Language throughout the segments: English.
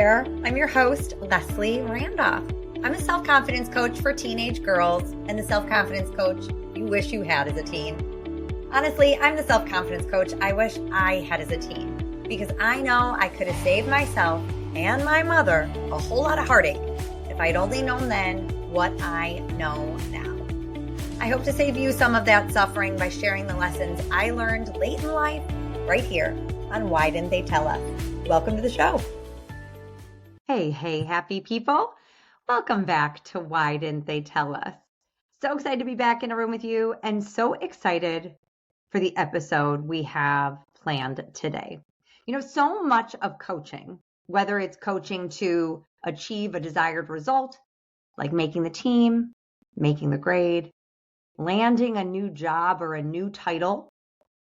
there. I'm your host, Leslie Randolph. I'm a self-confidence coach for teenage girls and the self-confidence coach you wish you had as a teen. Honestly, I'm the self-confidence coach I wish I had as a teen because I know I could have saved myself and my mother a whole lot of heartache if I'd only known then what I know now. I hope to save you some of that suffering by sharing the lessons I learned late in life right here on Why Didn't They Tell Us? Welcome to the show. Hey, happy people. Welcome back to Why Didn't They Tell Us? So excited to be back in a room with you and so excited for the episode we have planned today. You know, so much of coaching, whether it's coaching to achieve a desired result, like making the team, making the grade, landing a new job or a new title,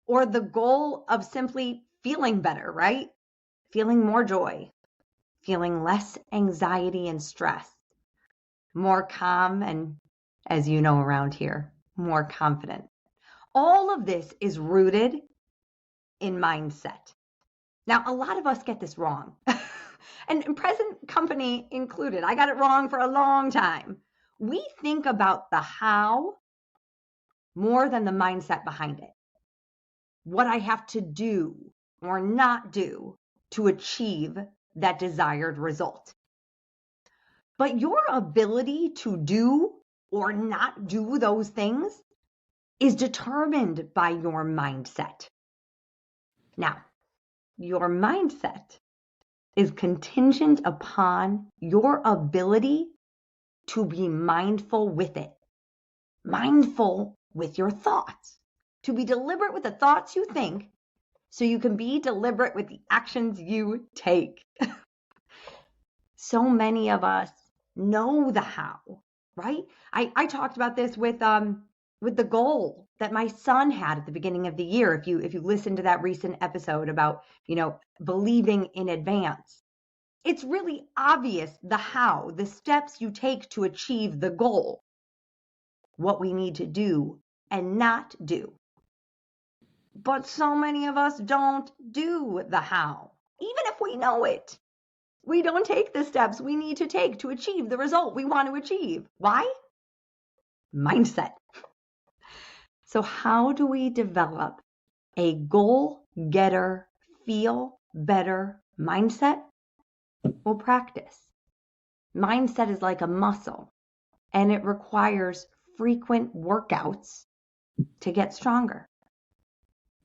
or the goal of simply feeling better, right? Feeling more joy, feeling less anxiety and stress, more calm, and as you know around here, more confident. All of this is rooted in mindset. Now, a lot of us get this wrong, and present company included. I got it wrong for a long time. We think about the how more than the mindset behind it. What I have to do or not do to achieve that desired result. But your ability to do or not do those things is determined by your mindset. Now, your mindset is contingent upon your ability to be mindful with it, mindful with your thoughts, to be deliberate with the thoughts you think so you can be deliberate with the actions you take. So many of us know the how, right? I talked about this with the goal that my son had at the beginning of the year. If you listen to that recent episode about, believing in advance, it's really obvious the how, the steps you take to achieve the goal, what we need to do and not do. But so many of us don't do the how, even if we know it. We don't take the steps we need to take to achieve the result we want to achieve. Why? Mindset. So how do we develop a goal-getter, feel better mindset? Well, practice. Mindset is like a muscle, and it requires frequent workouts to get stronger.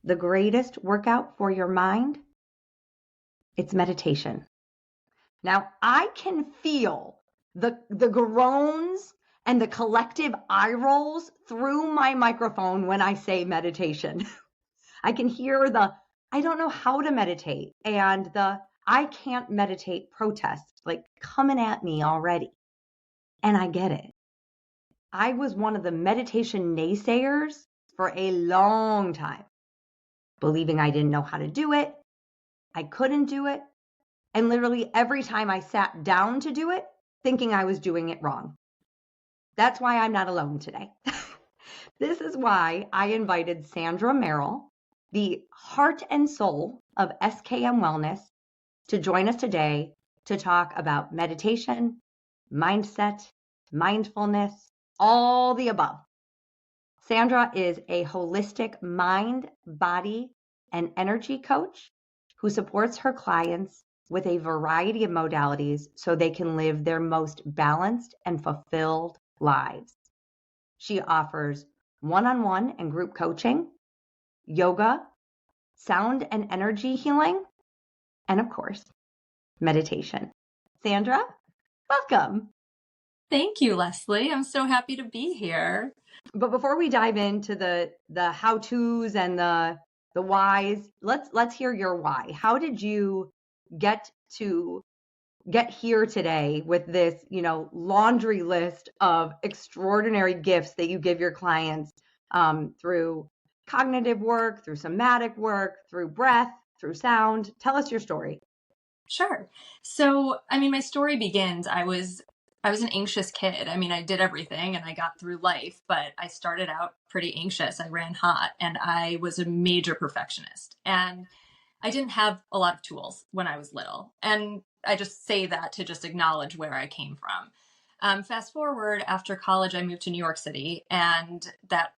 The greatest workout for your mind, it's meditation. Now, I can feel the groans and the collective eye rolls through my microphone when I say meditation. I can hear I don't know how to meditate, and I can't meditate protest coming at me already. And I get it. I was one of the meditation naysayers for a long time, believing I didn't know how to do it. I couldn't do it. And literally every time I sat down to do it, thinking I was doing it wrong. That's why I'm not alone today. This is why I invited Sandra Merrill, the heart and soul of SKM Wellness, to join us today to talk about meditation, mindset, mindfulness, all the above. Sandra is a holistic mind, body, and energy coach who supports her clients with a variety of modalities so they can live their most balanced and fulfilled lives. She offers one-on-one and group coaching, yoga, sound and energy healing, and of course, meditation. Sandra, welcome. Thank you, Leslie. I'm so happy to be here. But before we dive into the how-tos and the whys, let's hear your why. How did you get here today with this, laundry list of extraordinary gifts that you give your clients through cognitive work, through somatic work, through breath, through sound? Tell us your story. Sure. So, my story begins, I was an anxious kid. I did everything and I got through life, but I started out pretty anxious. I ran hot and I was a major perfectionist. And I didn't have a lot of tools when I was little. And I just say that to just acknowledge where I came from. Fast forward, after college, I moved to New York City, and that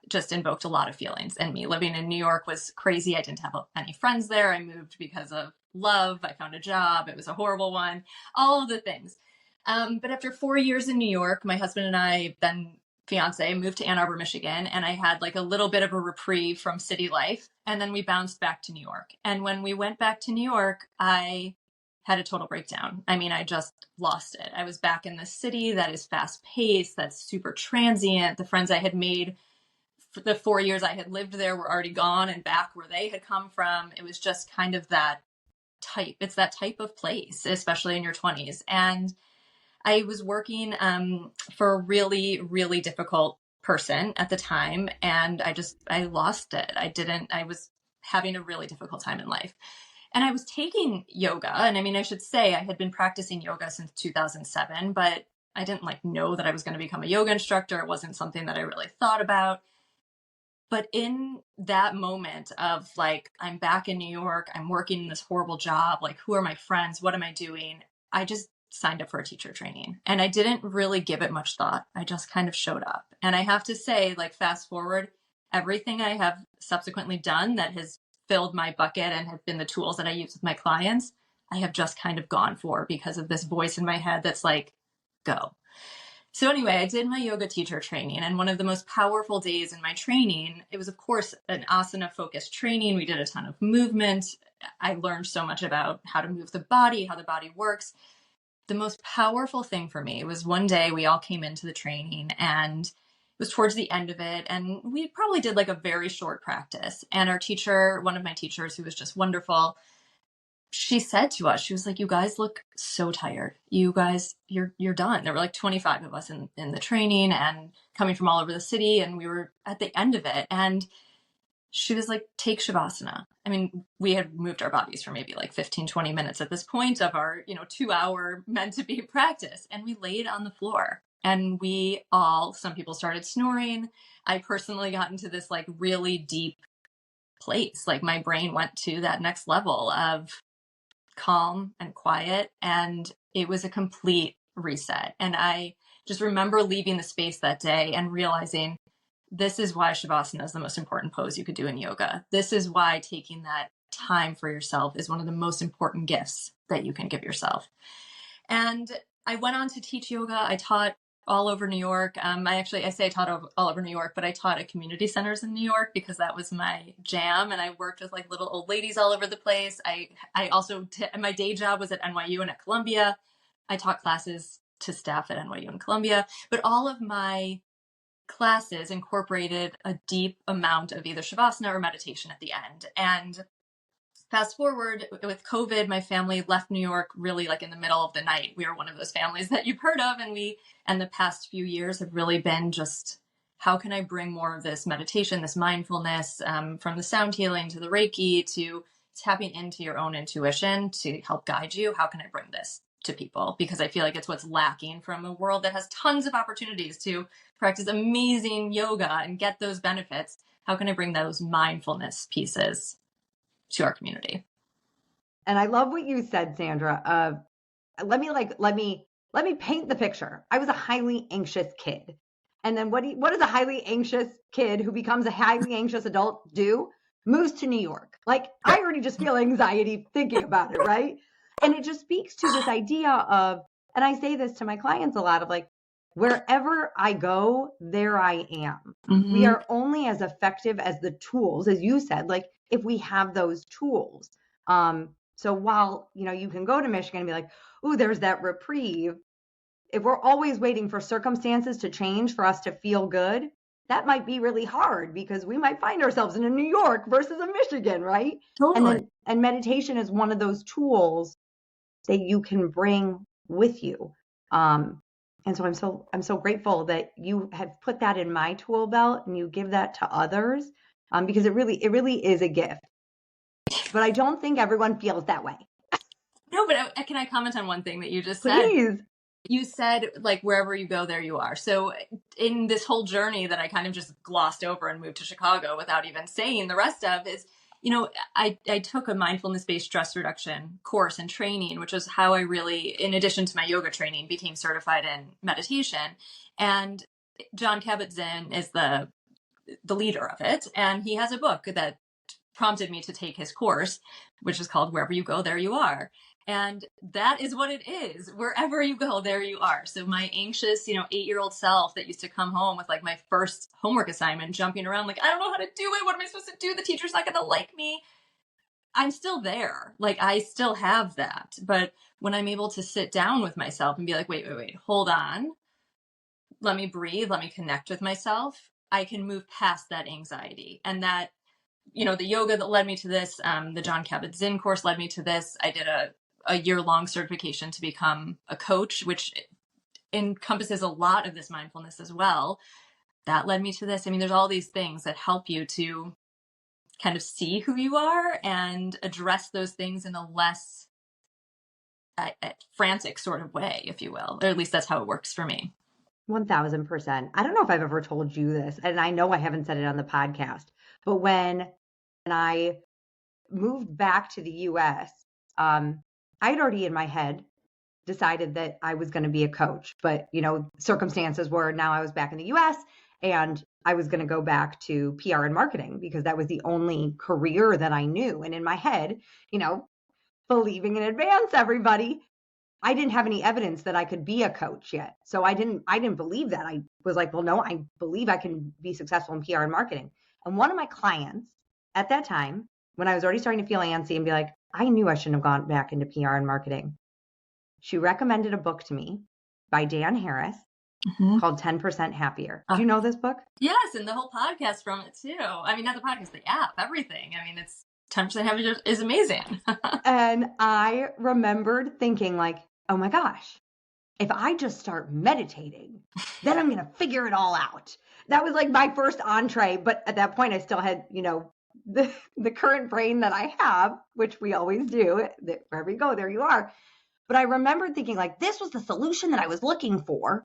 just invoked a lot of feelings in me. Living in New York was crazy. I didn't have any friends there. I moved because of love. I found a job. It was a horrible one, all of the things. But after 4 years in New York, my husband and I, then fiance, moved to Ann Arbor, Michigan, and I had like a little bit of a reprieve from city life. And then we bounced back to New York. And when we went back to New York, I had a total breakdown. I mean, I just lost it. I was back in the city that is fast paced, that's super transient. The friends I had made for the 4 years I had lived there were already gone and back where they had come from. It was just kind of that type. It's that type of place, especially in your 20s. And I was working for a really, really difficult person at the time. And I lost it. I was having a really difficult time in life. And I was taking yoga. And I mean, I should say I had been practicing yoga since 2007, but I didn't like know that I was going to become a yoga instructor. It wasn't something that I really thought about. But in that moment of like, I'm back in New York, I'm working in this horrible job, like, who are my friends? What am I doing? I just signed up for a teacher training, and I didn't really give it much thought. I just kind of showed up. And I have to say, like, fast forward, everything I have subsequently done that has filled my bucket and have been the tools that I use with my clients, I have just kind of gone for because of this voice in my head that's like, go. So anyway, I did my yoga teacher training, and one of the most powerful days in my training, it was of course an asana focused training. We did a ton of movement. I learned so much about how to move the body, how the body works. The most powerful thing for me was one day we all came into the training, and it was towards the end of it, and we probably did like a very short practice. And our teacher, one of my teachers who was just wonderful, she said to us, she was like, you guys look so tired. You guys, you're done. There were like 25 of us in the training and coming from all over the city. And we were at the end of it. And she was like, take Shavasana. I mean, we had moved our bodies for maybe like 15, 20 minutes at this point of our, 2-hour meant to be practice. And we laid on the floor, and some people started snoring. I personally got into this like really deep place. Like my brain went to that next level of calm and quiet, and it was a complete reset. And I just remember leaving the space that day and realizing this is why Shavasana is the most important pose you could do in yoga. This is why taking that time for yourself is one of the most important gifts that you can give yourself. And I went on to teach yoga. I taught all over New York. I say I taught all over New York, but I taught at community centers in New York because that was my jam. And I worked with like little old ladies all over the place. I also, my day job was at NYU and at Columbia. I taught classes to staff at NYU and Columbia, but all of my classes incorporated a deep amount of either Shavasana or meditation at the end. And fast forward with COVID, my family left New York really like in the middle of the night. We were one of those families that you've heard of. And the past few years have really been just, how can I bring more of this meditation, this mindfulness, from the sound healing to the Reiki to tapping into your own intuition to help guide you? How can I bring this to people? Because I feel like it's what's lacking from a world that has tons of opportunities to practice amazing yoga and get those benefits. How can I bring those mindfulness pieces to our community? And I love what you said, Sandra. Let me paint the picture. I was a highly anxious kid. And then what does a highly anxious kid who becomes a highly anxious adult do? Moves to New York. Like, I already just feel anxiety thinking about it, right? And it just speaks to this idea of, and I say this to my clients a lot, of like, wherever I go, there I am. Mm-hmm. We are only as effective as the tools, as you said, like if we have those tools. So while, you can go to Michigan and be like, ooh, there's that reprieve. If we're always waiting for circumstances to change for us to feel good, that might be really hard because we might find ourselves in a New York versus a Michigan, right? Totally. And meditation is one of those tools that you can bring with you. And so I'm so grateful that you have put that in my tool belt and you give that to others, because it really is a gift. But I don't think everyone feels that way. No, but can I comment on one thing that you just said? Please. You said, like, wherever you go, there you are. So in this whole journey that I kind of just glossed over and moved to Chicago without even saying the rest of is, I took a mindfulness-based stress reduction course and training, which was how I really, in addition to my yoga training, became certified in meditation. And John Kabat-Zinn is the leader of it. And he has a book that prompted me to take his course, which is called Wherever You Go, There You Are. And that is what it is. Wherever you go, there you are. So my anxious, 8-year-old self that used to come home with like my first homework assignment, jumping around like, I don't know how to do it. What am I supposed to do? The teacher's not going to like me. I'm still there. Like I still have that. But when I'm able to sit down with myself and be like, wait, hold on. Let me breathe. Let me connect with myself. I can move past that anxiety. And that, the yoga that led me to this, the John Kabat-Zinn course led me to this. I did a year-long certification to become a coach, which encompasses a lot of this mindfulness as well. That led me to this. I mean, there's all these things that help you to kind of see who you are and address those things in a less frantic sort of way, if you will, or at least that's how it works for me. 1000%. I don't know if I've ever told you this, and I know I haven't said it on the podcast, but when I moved back to the US, I had already in my head decided that I was going to be a coach, but circumstances were now I was back in the US and I was going to go back to PR and marketing because that was the only career that I knew. And in my head, believing in advance, everybody, I didn't have any evidence that I could be a coach yet. So I didn't believe that. I was like, well, no, I believe I can be successful in PR and marketing. And one of my clients at that time, when I was already starting to feel antsy and be like, I knew I shouldn't have gone back into PR and marketing. She recommended a book to me by Dan Harris called 10% Happier. Do you know this book? Yes, and the whole podcast from it too. I mean, not the podcast, the app, everything. I mean, it's 10% Happier is amazing. And I remembered thinking like, oh my gosh, if I just start meditating, then I'm going to figure it all out. That was like my first entree. But at that point, I still had, the current brain that I have, which we always do. Wherever you go, there you are. But I remembered thinking like, this was the solution that I was looking for,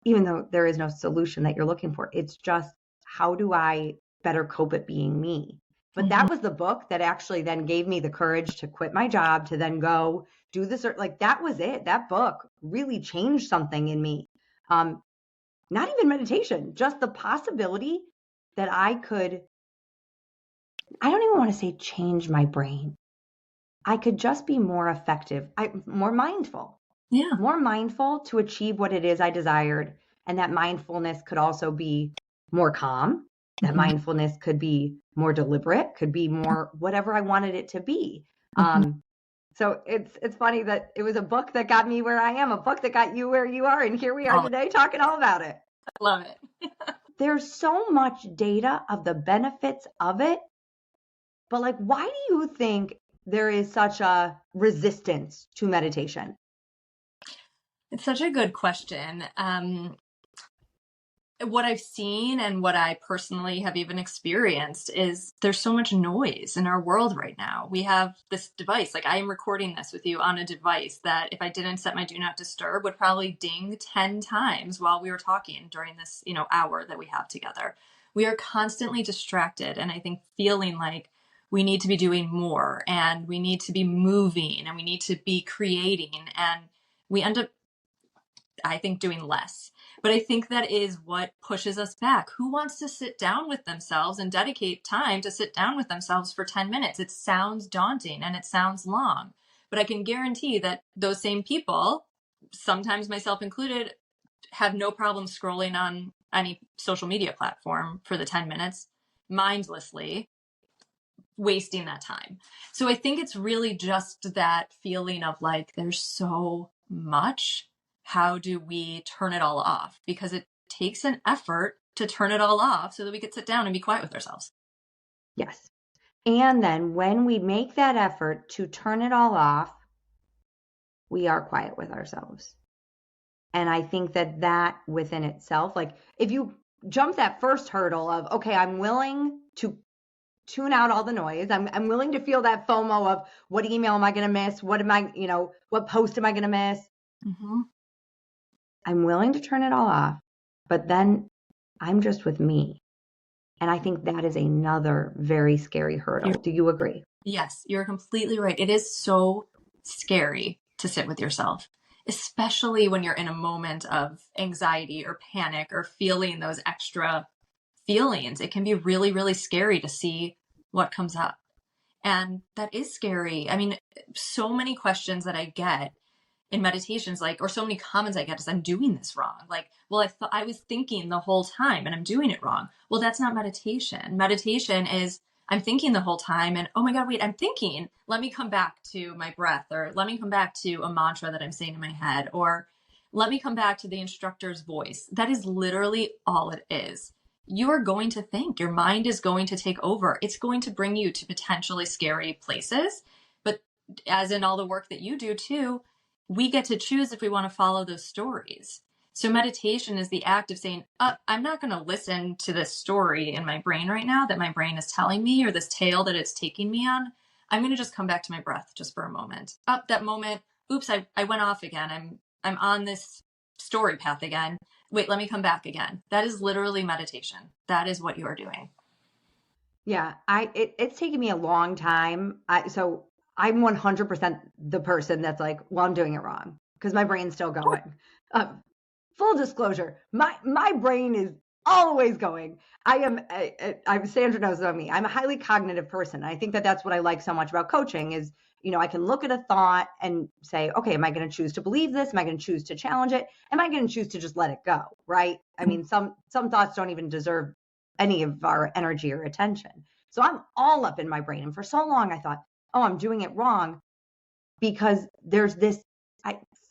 even though there is no solution that you're looking for. It's just, how do I better cope at being me? But that was the book that actually then gave me the courage to quit my job, to then go do this. Like that was it. That book really changed something in me. Not even meditation, just the possibility that I could, I don't even want to say change my brain. I could just be more effective, more mindful. Yeah. More mindful to achieve what it is I desired. And that mindfulness could also be more calm. That mindfulness could be more deliberate, could be more whatever I wanted it to be. So it's funny that it was a book that got me where I am, a book that got you where you are. And here we are today talking all about it. I love it. There's so much data of the benefits of it. But like, why do you think there is such a resistance to meditation? It's such a good question. What I've seen and what I personally have even experienced is there's so much noise in our world right now. We have this device, like I am recording this with you on a device that if I didn't set my do not disturb would probably ding 10 times while we were talking during this, hour that we have together. We are constantly distracted. And I think feeling like we need to be doing more and we need to be moving and we need to be creating, and we end up, I think, doing less. But I think that is what pushes us back. Who wants to sit down with themselves and dedicate time to sit down with themselves for 10 minutes? It sounds daunting and it sounds long, but I can guarantee that those same people, sometimes myself included, have no problem scrolling on any social media platform for the 10 minutes mindlessly, wasting that time. So I think it's really just that feeling of like, there's so much. How do we turn it all off? Because it takes an effort to turn it all off so that we could sit down and be quiet with ourselves. Yes. And then when we make that effort to turn it all off, we are quiet with ourselves. And I think that within itself, like if you jump that first hurdle of, okay, I'm willing to tune out all the noise. I'm willing to feel that FOMO of what email am I going to miss? What post am I going to miss? I'm willing to turn it all off, but then I'm just with me. And I think that is another very scary hurdle. Do you agree? Yes, you're completely right. It is so scary to sit with yourself, especially when you're in a moment of anxiety or panic or feeling those extra feelings. It can be really, really scary to see what comes up. And that is scary. I mean, so many questions that I get in meditations, like, or so many comments I get is, I'm doing this wrong. Like, well, I thought I was thinking the whole time and I'm doing it wrong. Well, that's not meditation. Meditation is, I'm thinking the whole time and, oh my God, wait, I'm thinking, let me come back to my breath, or let me come back to a mantra that I'm saying in my head, or let me come back to the instructor's voice. That is literally all it is. You are going to think, your mind is going to take over. It's going to bring you to potentially scary places. But as in all the work that you do too, we get to choose if we want to follow those stories. So meditation is the act of saying, I'm not going to listen to this story in my brain right now that my brain is telling me, or this tale that it's taking me on. I'm going to just come back to my breath just for a moment. That moment, oops, I went off again. I'm on this story path again. Wait, let me come back again. That is literally meditation. That is what you are doing. Yeah, it's taken me a long time. So I'm 100% the person that's like, well, I'm doing it wrong because my brain's still going. Full disclosure, my brain is always going. I'm Sandra knows about me. I'm a highly cognitive person. I think that that's what I like so much about coaching is, I can look at a thought and say, okay, am I going to choose to believe this? Am I going to choose to challenge it? Am I going to choose to just let it go? Right? I mean, some thoughts don't even deserve any of our energy or attention. So I'm all up in my brain. And for so long, I thought, oh, I'm doing it wrong because there's this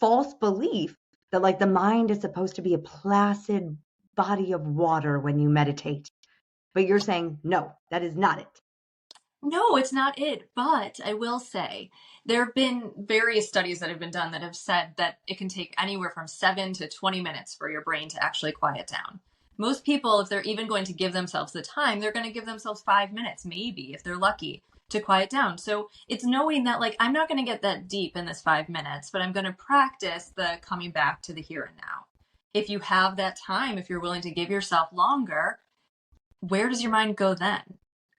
false belief that like the mind is supposed to be a placid body of water when you meditate. But you're saying, no, that is not it. No, it's not it. But I will say there have been various studies that have been done that have said that it can take anywhere from 7 to 20 minutes for your brain to actually quiet down. Most people, if they're even going to give themselves the time, they're going to give themselves 5 minutes, maybe, if they're lucky, to quiet down. So it's knowing that, like, I'm not going to get that deep in this 5 minutes, but I'm going to practice the coming back to the here and now. If you have that time, if you're willing to give yourself longer, where does your mind go then?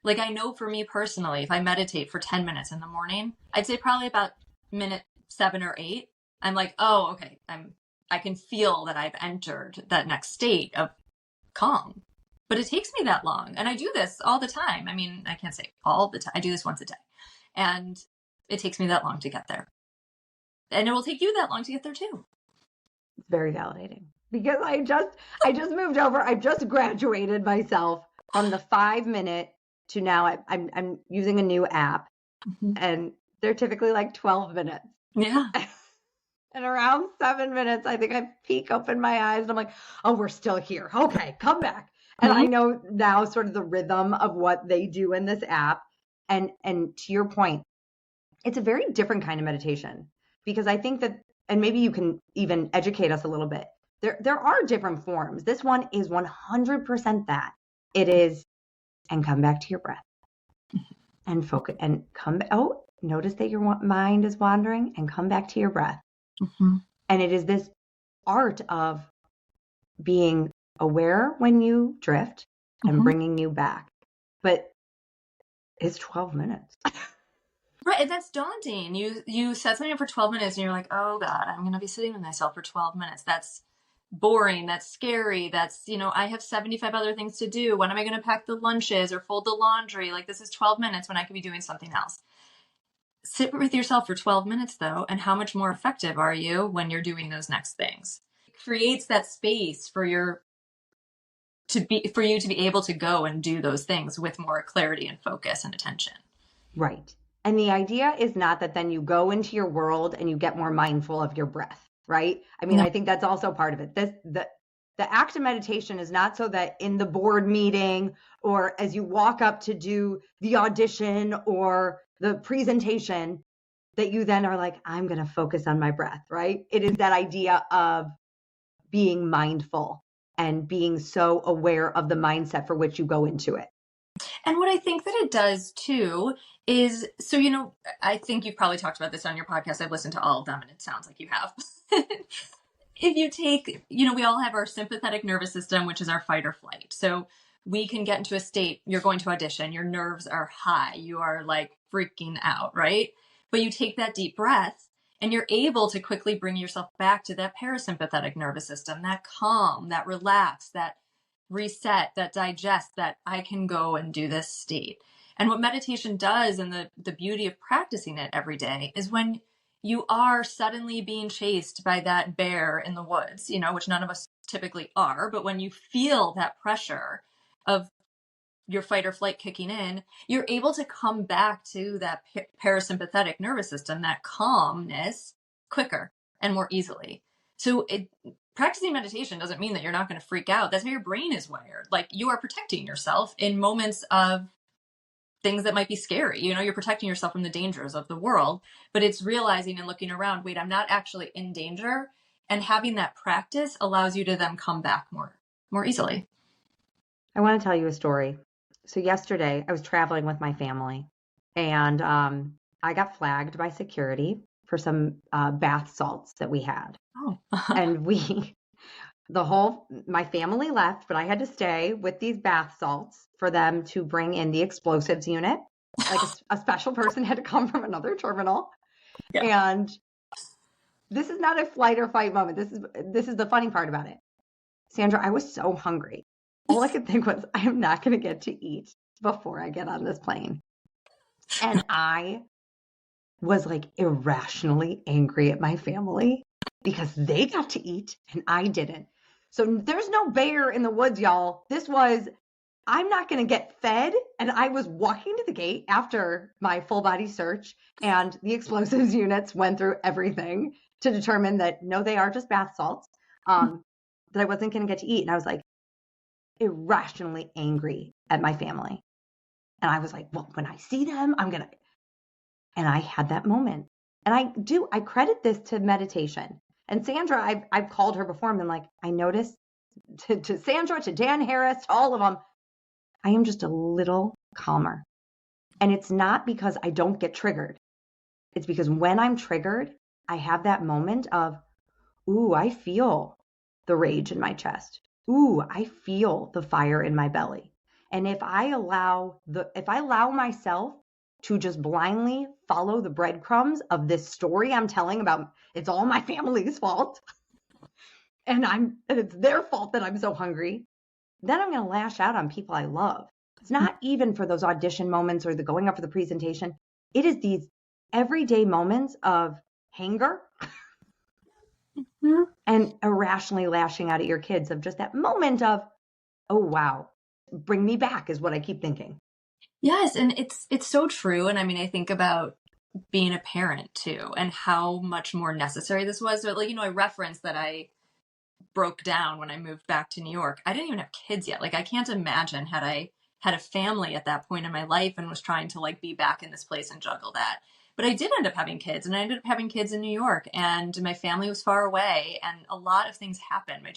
Like, I know for me personally, if I meditate for 10 minutes in the morning, I'd say probably about minute 7 or 8, I'm like, oh, okay, I can feel that I've entered that next state of calm. But it takes me that long. And I do this all the time. I mean, I can't say all the time. I do this once a day. And it takes me that long to get there. And it will take you that long to get there too. It's very validating because I just moved over. I just graduated myself from the 5 minute to now I'm using a new app, and they're typically like 12 minutes. Yeah. And around 7 minutes, I think I peek open my eyes and I'm like, oh, we're still here. Okay, come back. And I know now sort of the rhythm of what they do in this app. And to your point, it's a very different kind of meditation because I think that, and maybe you can even educate us a little bit. There are different forms. This one is 100% that. It is, and come back to your breath and focus and notice that your mind is wandering and come back to your breath. And it is this art of being aware when you drift and bringing you back. But it's 12 minutes. Right. And that's daunting. You set something up for 12 minutes and you're like, oh God, I'm going to be sitting with myself for 12 minutes. That's boring. That's scary. That's, I have 75 other things to do. When am I going to pack the lunches or fold the laundry? Like, this is 12 minutes when I could be doing something else. Sit with yourself for 12 minutes though. And how much more effective are you when you're doing those next things? It creates that space for you to be able to go and do those things with more clarity and focus and attention. Right. And the idea is not that then you go into your world and you get more mindful of your breath, right? I mean, I think that's also part of it. The act of meditation is not so that in the board meeting or as you walk up to do the audition or the presentation that you then are like, I'm going to focus on my breath, right? It is that idea of being mindful and being so aware of the mindset for which you go into it. And what I think that it does too is, so, I think you've probably talked about this on your podcast. I've listened to all of them and it sounds like you have. If you take, we all have our sympathetic nervous system, which is our fight or flight. So we can get into a state, you're going to audition, your nerves are high, you are like freaking out, right? But you take that deep breath and you're able to quickly bring yourself back to that parasympathetic nervous system, that calm, that relax, that reset, that digest, that I can go and do this state. And what meditation does, and the beauty of practicing it every day, is when you are suddenly being chased by that bear in the woods, which none of us typically are, but when you feel that pressure of your fight or flight kicking in, you're able to come back to that parasympathetic nervous system, that calmness, quicker and more easily. So practicing meditation doesn't mean that you're not going to freak out. That's how your brain is wired. Like, you are protecting yourself in moments of things that might be scary. You're protecting yourself from the dangers of the world, but it's realizing and looking around, wait, I'm not actually in danger. And having that practice allows you to then come back more easily. I want to tell you a story. So yesterday I was traveling with my family, and I got flagged by security for some bath salts that we had. Oh. And my family left, but I had to stay with these bath salts for them to bring in the explosives unit. Like a special person had to come from another terminal. Yeah. And this is not a flight or fight moment. This is the funny part about it. Sandra, I was so hungry. All I could think was, I am not going to get to eat before I get on this plane. And I was like irrationally angry at my family because they got to eat and I didn't. So there's no bear in the woods, y'all. I'm not going to get fed. And I was walking to the gate after my full body search, and the explosives units went through everything to determine that, no, they are just bath salts, that I wasn't going to get to eat. And I was like irrationally angry at my family. And I was like, well, when I see them, and I had that moment. And I credit this to meditation. And Sandra, I've called her before and been like, I noticed to Sandra, to Dan Harris, to all of them, I am just a little calmer. And it's not because I don't get triggered. It's because when I'm triggered, I have that moment of, ooh, I feel the rage in my chest. Ooh, I feel the fire in my belly. And if I allow myself to just blindly follow the breadcrumbs of this story I'm telling about, it's all my family's fault, and it's their fault that I'm so hungry, then I'm going to lash out on people I love. It's not even for those audition moments or the going up for the presentation. It is these everyday moments of anger and irrationally lashing out at your kids, of just that moment of, oh, wow, bring me back, is what I keep thinking. Yes. And it's so true. And I mean, I think about being a parent too, and how much more necessary this was. But I referenced that I broke down when I moved back to New York. I didn't even have kids yet. I can't imagine had I had a family at that point in my life and was trying to be back in this place and juggle that. But I did end up having kids, and I ended up having kids in New York, and my family was far away, and a lot of things happened. My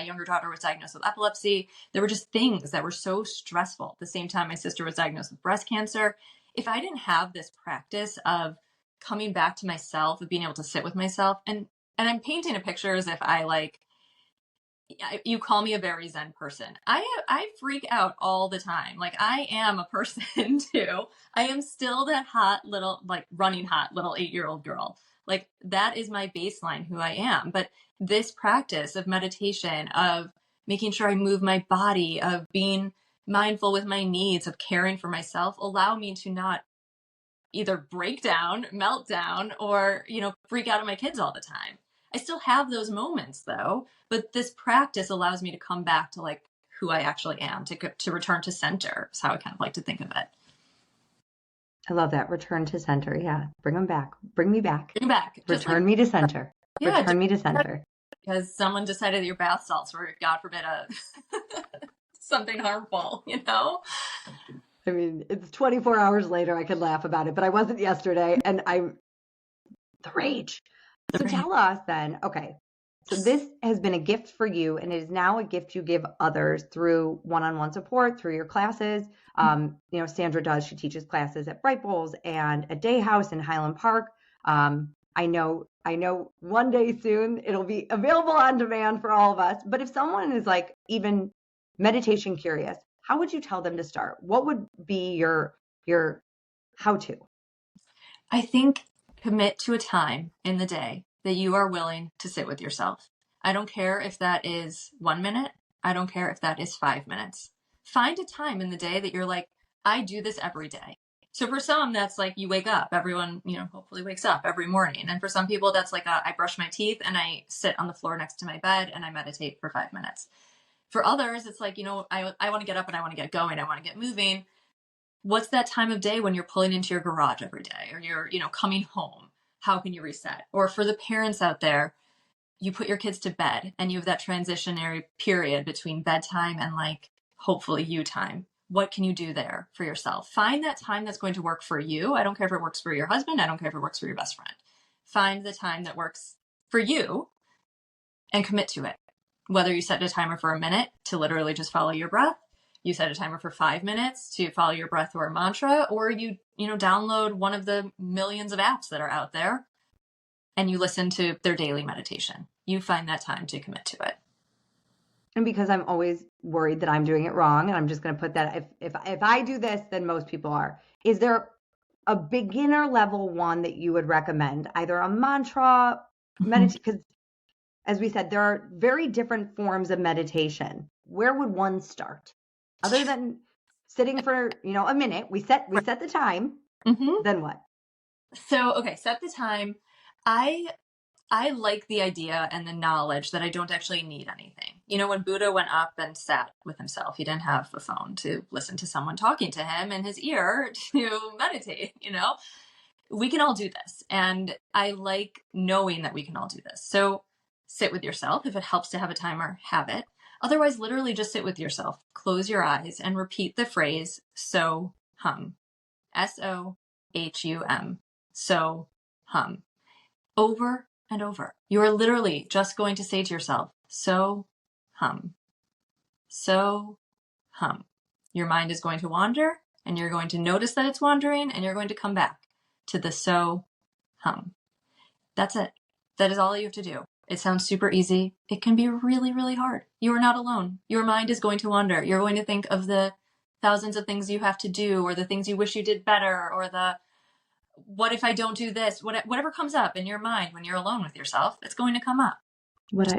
younger daughter was diagnosed with epilepsy. There were just things that were so stressful. At the same time, my sister was diagnosed with breast cancer. If I didn't have this practice of coming back to myself, of being able to sit with myself, and I'm painting a picture as if you call me a very Zen person. I freak out all the time. I am a person too. I am still that hot little, running hot little 8-year-old girl. That is my baseline, who I am. But this practice of meditation, of making sure I move my body, of being mindful with my needs, of caring for myself, allow me to not either break down, melt down, or, freak out at my kids all the time. I still have those moments though, but this practice allows me to come back to who I actually am, to return to center is how I kind of like to think of it. I love that. Return to center. Yeah. Bring them back. Bring me back. Bring back. Return me to center. Yeah, return me to center. Because someone decided that your bath salts were, God forbid, something harmful, I mean, it's 24 hours later. I could laugh about it, but I wasn't yesterday. And the rage. So tell us then, okay, so this has been a gift for you, and it is now a gift you give others through one-on-one support, through your classes. Sandra does, she teaches classes at Bright Bowls and at Day House in Highland Park. I know one day soon it'll be available on demand for all of us. But if someone is even meditation curious, how would you tell them to start? What would be your how-to? I think commit to a time in the day that you are willing to sit with yourself. I don't care if that is 1 minute. I don't care if that is 5 minutes. Find a time in the day that you're like, I do this every day. So for some, that's like you wake up. Everyone, hopefully wakes up every morning. And for some people, that's like I brush my teeth and I sit on the floor next to my bed and I meditate for 5 minutes. For others, it's like, I want to get up and I want to get going. I want to get moving. What's that time of day when you're pulling into your garage every day or you're, coming home? How can you reset? Or for the parents out there, you put your kids to bed and you have that transitionary period between bedtime and like hopefully you time. What can you do there for yourself? Find that time that's going to work for you. I don't care if it works for your husband. I don't care if it works for your best friend. Find the time that works for you and commit to it. Whether you set a timer for a minute to literally just follow your breath, you set a timer for 5 minutes to follow your breath or a mantra, or you download one of the millions of apps that are out there and you listen to their daily meditation. You find that time to commit to it. And because I'm always worried that I'm doing it wrong, and I'm just going to put that, if I do this, then most people are. Is there a beginner level one that you would recommend? Either a mantra, meditation, because as we said, there are very different forms of meditation. Where would one start? Other than sitting for, a minute, we set the time, then what? So, okay, set the time. I like the idea and the knowledge that I don't actually need anything. When Buddha went up and sat with himself, he didn't have a phone to listen to someone talking to him in his ear to meditate, We can all do this. And I like knowing that we can all do this. So sit with yourself. If it helps to have a timer, have it. Otherwise, literally just sit with yourself. Close your eyes and repeat the phrase, so hum. SOHUM. So hum. Over and over. You are literally just going to say to yourself, so hum. So hum. Your mind is going to wander and you're going to notice that it's wandering and you're going to come back to the so hum. That's it. That is all you have to do. It sounds super easy. It can be really, really hard. You are not alone. Your mind is going to wander. You're going to think of the thousands of things you have to do or the things you wish you did better or the what if I don't do this? Whatever comes up in your mind when you're alone with yourself, it's going to come up. What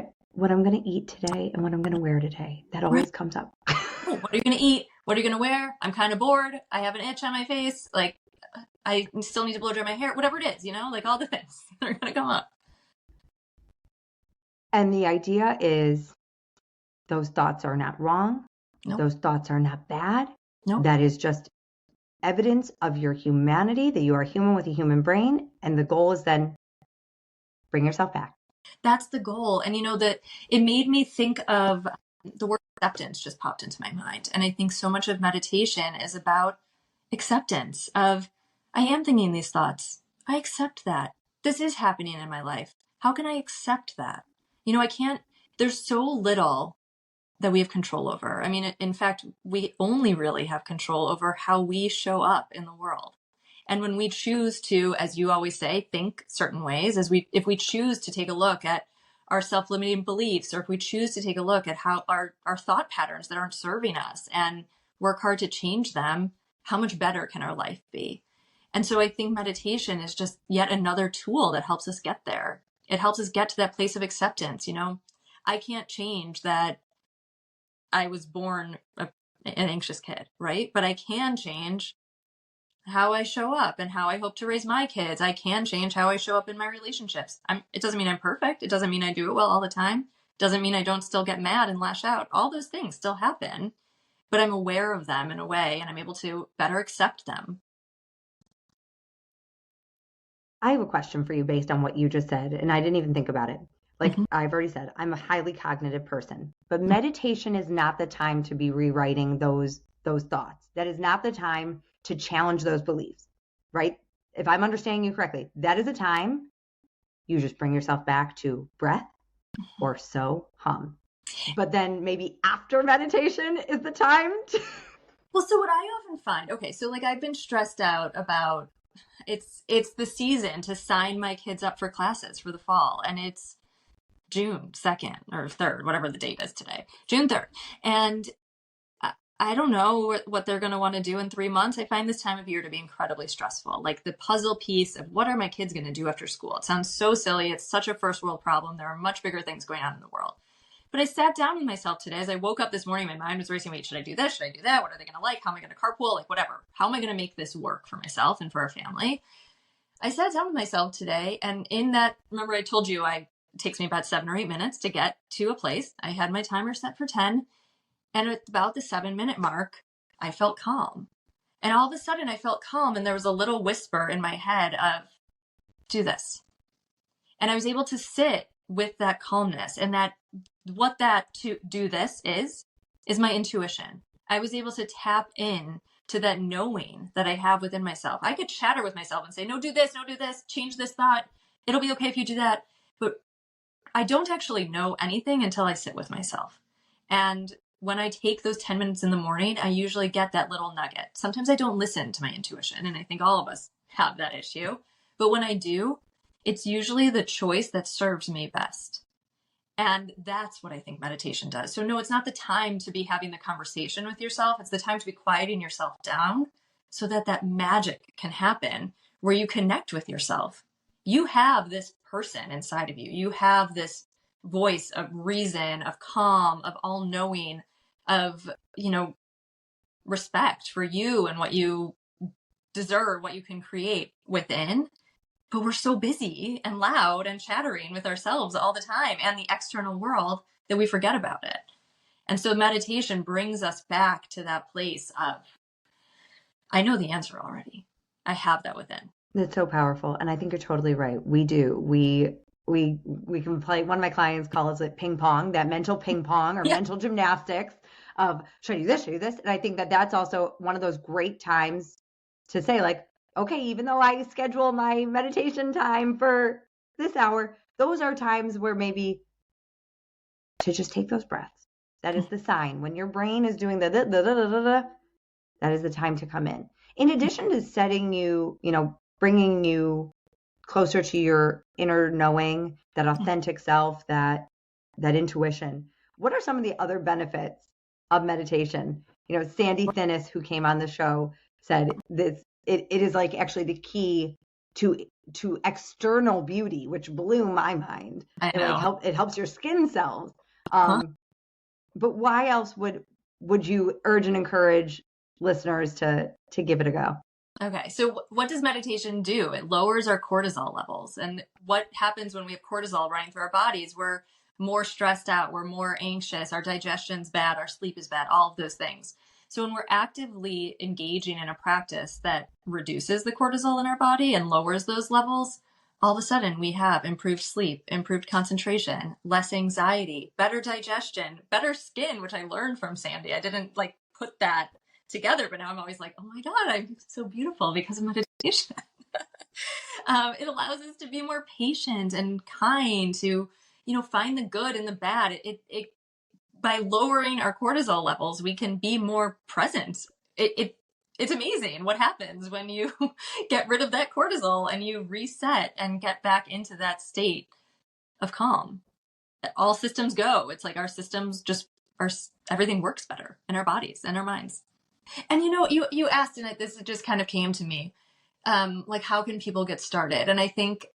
I'm going to eat today and what I'm going to wear today. That always comes up. What are you going to eat? What are you going to wear? I'm kind of bored. I have an itch on my face. Like, I still need to blow dry my hair. Whatever it is, like all the things that are going to come up. And the idea is those thoughts are not wrong. Nope. Those thoughts are not bad. Nope. That is just evidence of your humanity, that you are human with a human brain. And the goal is then bring yourself back. That's the goal. And that it made me think of the word acceptance just popped into my mind. And I think so much of meditation is about acceptance of, I am thinking these thoughts. I accept that. This is happening in my life. How can I accept that? There's so little that we have control over. I mean, in fact, we only really have control over how we show up in the world. And when we choose to, as you always say, think certain ways, if we choose to take a look at our self-limiting beliefs, or if we choose to take a look at how our thought patterns that aren't serving us and work hard to change them, how much better can our life be? And so I think meditation is just yet another tool that helps us get there. It helps us get to that place of acceptance. I can't change that I was born an anxious kid, right? But I can change how I show up and how I hope to raise my kids. I can change how I show up in my relationships. It doesn't mean I'm perfect. It doesn't mean I do it well all the time. It doesn't mean I don't still get mad and lash out. All those things still happen, but I'm aware of them in a way and I'm able to better accept them. I have a question for you based on what you just said, and I didn't even think about it. Like I've already said, I'm a highly cognitive person, but meditation is not the time to be rewriting those thoughts. That is not the time to challenge those beliefs, right? If I'm understanding you correctly, that is a time you just bring yourself back to breath or so hum. But then maybe after meditation is the time to... Well, so what I often find, okay, so like I've been stressed out about it's the season to sign my kids up for classes for the fall, and it's June 2nd or 3rd, whatever the date is today, June 3rd. And I don't know what they're going to want to do in 3 months. I find this time of year to be incredibly stressful. Like the puzzle piece of what are my kids going to do after school? It sounds so silly. It's such a first world problem. There are much bigger things going on in the world. But I sat down with myself today as I woke up this morning. My mind was racing. Wait, should I do this? Should I do that? What are they going to like? How am I going to carpool? Like whatever. How am I going to make this work for myself and for our family? I sat down with myself today, and in that, remember I told you it takes me about 7 or 8 minutes to get to a place. I had my timer set for 10, and at about the 7-minute mark, I felt calm. And all of a sudden I felt calm, and there was a little whisper in my head of, do this. And I was able to sit with that calmness, and that what that to do this is my intuition. I was able to tap in to that knowing that I have within myself. I could chatter with myself and say, no, do this, change this thought. It'll be okay if you do that. But I don't actually know anything until I sit with myself. And when I take those 10 minutes in the morning, I usually get that little nugget. Sometimes I don't listen to my intuition, and I think all of us have that issue. But when I do, it's usually the choice that serves me best. And that's what I think meditation does. So no, it's not the time to be having the conversation with yourself. It's the time to be quieting yourself down so that that magic can happen where you connect with yourself. You have this person inside of you. You have this voice of reason, of calm, of all knowing, of, respect for you and what you deserve, what you can create within. But we're so busy and loud and chattering with ourselves all the time and the external world that we forget about it. And so meditation brings us back to that place of, I know the answer already. I have that within. That's so powerful. And I think you're totally right. We do. We can play, one of my clients calls it ping pong, that mental ping pong or mental gymnastics of should I do this, should I do this? And I think that that's also one of those great times to say like, okay, even though I schedule my meditation time for this hour, those are times where maybe to just take those breaths. That is the sign. When your brain is doing the that is the time to come in. In addition to setting you, bringing you closer to your inner knowing, that authentic self, that intuition, what are some of the other benefits of meditation? Sandy Finnis, who came on the show, said this. It is like actually the key to external beauty, which blew my mind. It helps your skin cells. But why else would you urge and encourage listeners to give it a go? Okay, so what does meditation do? It lowers our cortisol levels. And what happens when we have cortisol running through our bodies? We're more stressed out, we're more anxious, our digestion's bad, our sleep is bad, all of those things. So when we're actively engaging in a practice that reduces the cortisol in our body and lowers those levels, all of a sudden we have improved sleep, improved concentration, less anxiety, better digestion, better skin, which I learned from Sandy. I didn't put that together, but now I'm always like, oh my God, I'm so beautiful because of meditation. It allows us to be more patient and kind, to, find the good and the bad. It by lowering our cortisol levels, we can be more present. It's amazing what happens when you get rid of that cortisol and you reset and get back into that state of calm. All systems go. It's like our systems everything works better in our bodies and our minds. And you asked, and this just kind of came to me, how can people get started? And I think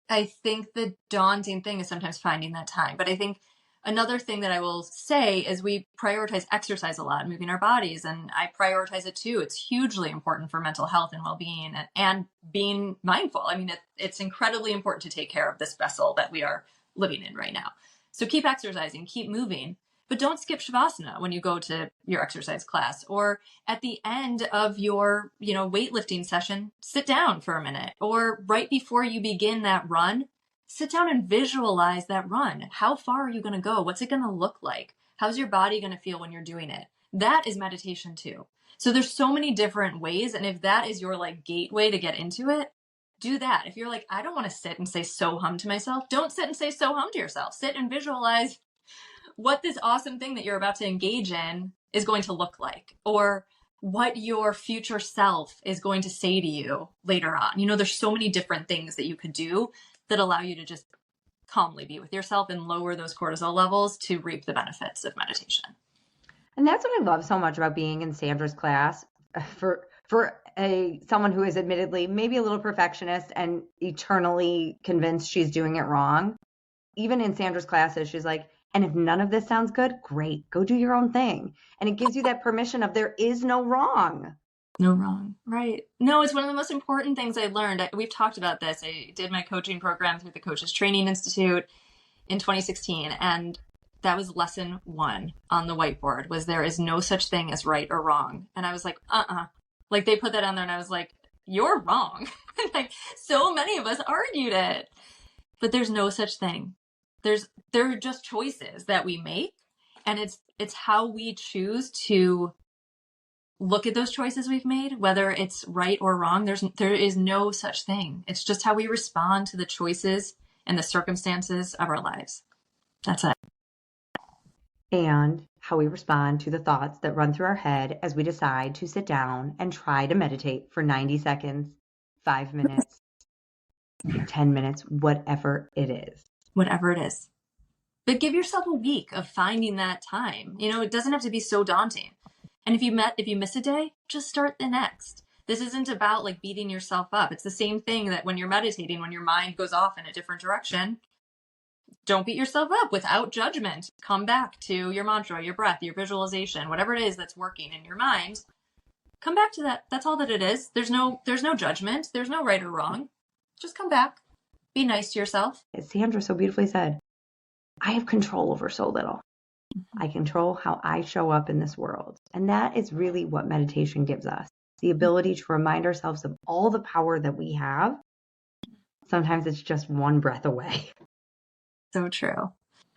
the daunting thing is sometimes finding that time. But I think another thing that I will say is we prioritize exercise a lot, moving our bodies, and I prioritize it too. It's hugely important for mental health and well-being and being mindful. I mean, it's incredibly important to take care of this vessel that we are living in right now. So keep exercising, keep moving, but don't skip Shavasana when you go to your exercise class, or at the end of your, weightlifting session, sit down for a minute, or right before you begin that run, sit down and visualize that run. How far are you going to go? What's it going to look like? How's your body going to feel when you're doing it? That is meditation too. So there's so many different ways. And if that is your gateway to get into it, do that. If you're I don't want to sit and say so hum to myself, don't sit and say so hum to yourself. Sit and visualize what this awesome thing that you're about to engage in is going to look like, or what your future self is going to say to you later on. There's so many different things that you could do that allow you to just calmly be with yourself and lower those cortisol levels to reap the benefits of meditation. And that's what I love so much about being in Sandra's class. For someone who is admittedly maybe a little perfectionist and eternally convinced she's doing it wrong. Even in Sandra's classes, she's like, and if none of this sounds good, great, go do your own thing. And it gives you that permission of there is no wrong. No wrong. Right. No, it's one of the most important things I learned. We've talked about this. I did my coaching program through the Coaches Training Institute in 2016. And that was lesson 1 on the whiteboard was there is no such thing as right or wrong. And I was like, like they put that on there and I was like, you're wrong. Like so many of us argued it, but there's no such thing. There are just choices that we make. And it's how we choose to look at those choices we've made, whether it's right or wrong. There is no such thing. It's just how we respond to the choices and the circumstances of our lives. That's it. And how we respond to the thoughts that run through our head as we decide to sit down and try to meditate for 90 seconds, 5 minutes, 10 minutes, whatever it is. Whatever it is. But give yourself a week of finding that time. It doesn't have to be so daunting. And if you miss a day, just start the next. This isn't about like beating yourself up. It's the same thing that when you're meditating, when your mind goes off in a different direction, don't beat yourself up without judgment. Come back to your mantra, your breath, your visualization, whatever it is that's working in your mind. Come back to that. That's all that it is. There's no judgment. There's no right or wrong. Just come back. Be nice to yourself. As Sandra so beautifully said, I have control over so little. I control how I show up in this world. And that is really what meditation gives us. The ability to remind ourselves of all the power that we have. Sometimes it's just one breath away. So true.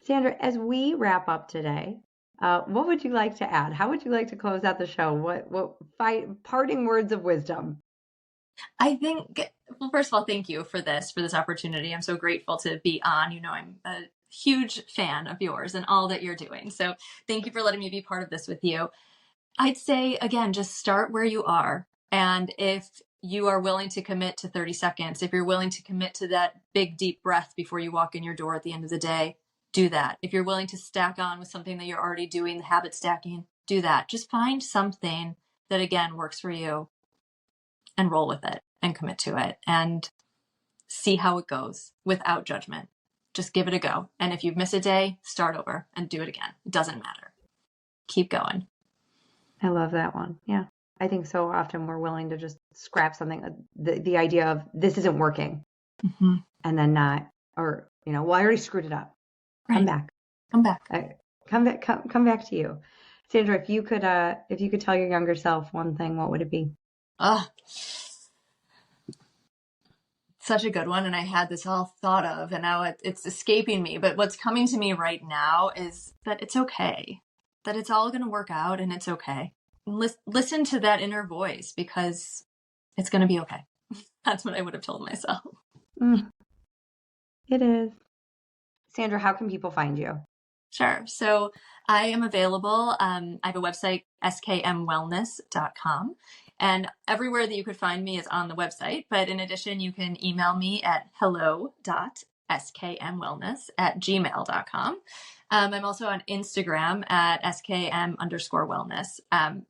Sandra, as we wrap up today, what would you like to add? How would you like to close out the show? What parting words of wisdom? I think, well, first of all, thank you for this opportunity. I'm so grateful to be on. I'm a huge fan of yours and all that you're doing. So thank you for letting me be part of this with you. I'd say, again, just start where you are. And if you are willing to commit to 30 seconds, if you're willing to commit to that big, deep breath before you walk in your door at the end of the day, do that. If you're willing to stack on with something that you're already doing, the habit stacking, do that. Just find something that, again, works for you and roll with it and commit to it and see how it goes without judgment. Just give it a go. And if you miss a day, start over and do it again. It doesn't matter. Keep going. I love that one. Yeah. I think so often we're willing to just scrap something, the idea of this isn't working, and then not, or, well, I already screwed it up. Right. Come back. Come back to you. Sandra, if you could tell your younger self one thing, what would it be? Such a good one. And I had this all thought of, and now it's escaping me. But what's coming to me right now is that it's okay, that it's all going to work out and it's okay. Listen to that inner voice because it's going to be okay. That's what I would have told myself. It is. Sandra, how can people find you? Sure. So I am available. I have a website, skmwellness.com. And everywhere that you could find me is on the website. But in addition, you can email me at hello.skmwellness@gmail.com. I'm also on Instagram at skm_wellness.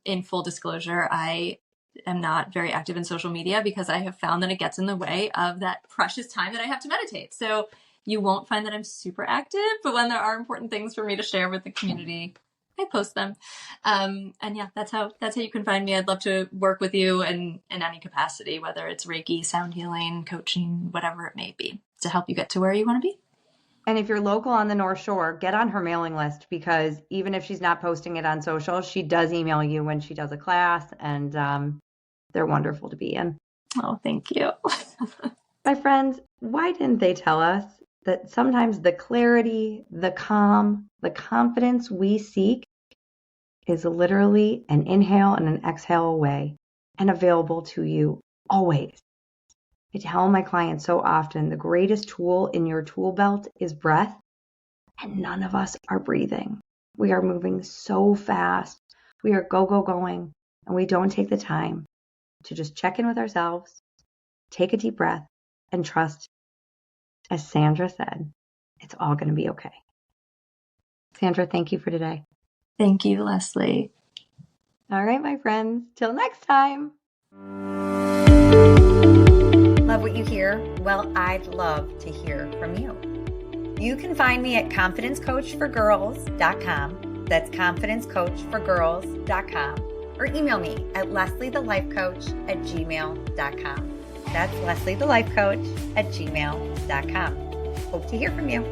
In full disclosure, I am not very active in social media because I have found that it gets in the way of that precious time that I have to meditate. So you won't find that I'm super active, but when there are important things for me to share with the community, I post them. And yeah, that's how you can find me. I'd love to work with you in any capacity, whether it's Reiki, sound healing, coaching, whatever it may be, to help you get to where you want to be. And if you're local on the North Shore, get on her mailing list, because even if she's not posting it on social, she does email you when she does a class, and they're wonderful to be in. Oh, thank you. My friends, why didn't they tell us that sometimes the clarity, the calm, the confidence we seek is literally an inhale and an exhale away and available to you always? I tell my clients so often, the greatest tool in your tool belt is breath, and none of us are breathing. We are moving so fast. We are going, and we don't take the time to just check in with ourselves, take a deep breath, and trust, as Sandra said, it's all going to be okay. Sandra, thank you for today. Thank you, Leslie. All right, my friends, till next time. Love what you hear? Well, I'd love to hear from you. You can find me at confidencecoachforgirls.com. That's confidencecoachforgirls.com. Or email me at lesliethelifecoach@gmail.com. That's lesliethelifecoach@gmail.com. Hope to hear from you.